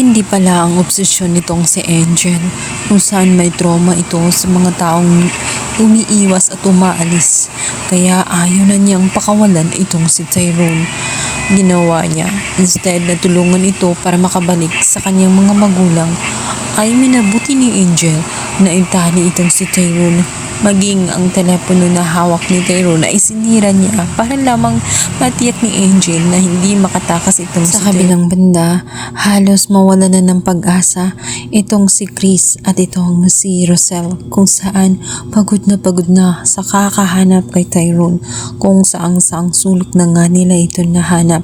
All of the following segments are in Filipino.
Matindi pala ang obsesyon nitong si Angel, kung saan may trauma ito sa mga taong umiiwas at umaalis. Kaya ayaw na niyang pakawalan itong si Tyrone. Ginawa niya, instead na tulungan ito para makabalik sa kanyang mga magulang, ay minabuti ni Angel na itali itong si Tyrone. Maging ang telepono na hawak ni Tyrone ay sinira niya para lamang matiyak ni Angel na hindi makatakas itong si Tyrone. Sa kabilang banda, halos mawala na ng pag-asa itong si Chris at itong si Rosel, kung saan pagod na sa kakahanap kay Tyrone, kung saang sulok na nga nila ito nahanap.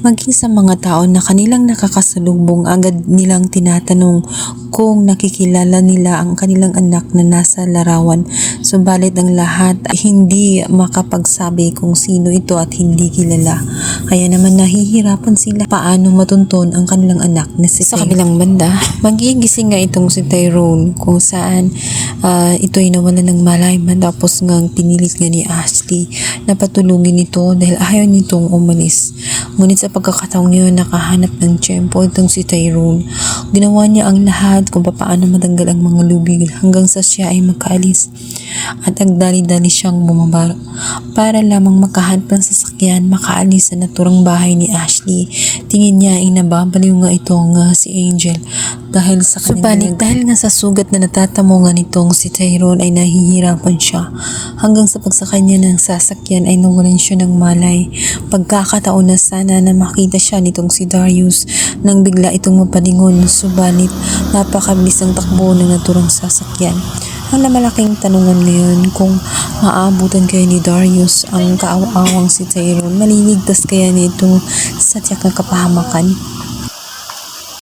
Maging sa mga tao na kanilang nakakasalubong, agad nilang tinatanong kung nakikilala nila ang kanilang anak na nasa larawan. Subalit ang lahat ay hindi makapagsabi kung sino ito at hindi kilala. Kaya naman nahihirapan sila paano matunton ang kanilang anak na si Tyrone. Sa kabilang banda, magigising nga itong si Tyrone, kung saan ito ay nawala ng malay matapos ngang pinilit nga ni Ashley na patulungin ito dahil ayaw nitong umalis. Ngunit sa pagkakataong yun, nakahanap ng tiyempo itong si Tyrone. Ginawa niya ang lahat kung paano matanggal ang mga lubig hanggang sa siya ay makaalis. At agdali-dali siyang bumaba para lamang makahanap ng sasakyan makaalis sa naturang bahay ni Ashley. Tingin niya ay nababaliw nga itong si Angel dahil sa kanyang dahil nga sa sugat na natatamongan nitong si Tyrone ay nahihirapan siya. Hanggang sa pagsakay niya ng sasakyan ay nawalan siya ng malay. Pagkakataon na sana na makita siya nitong si Darius nang bigla itong mapalingon, subalit napakabilis ang takbo ng naturang sasakyan. Ang malaking tanungan ngayon kung maabutan kaya ni Darius ang kaawa-awang si Tyrone, maliligtas kaya nito sa tiyak na kapahamakan.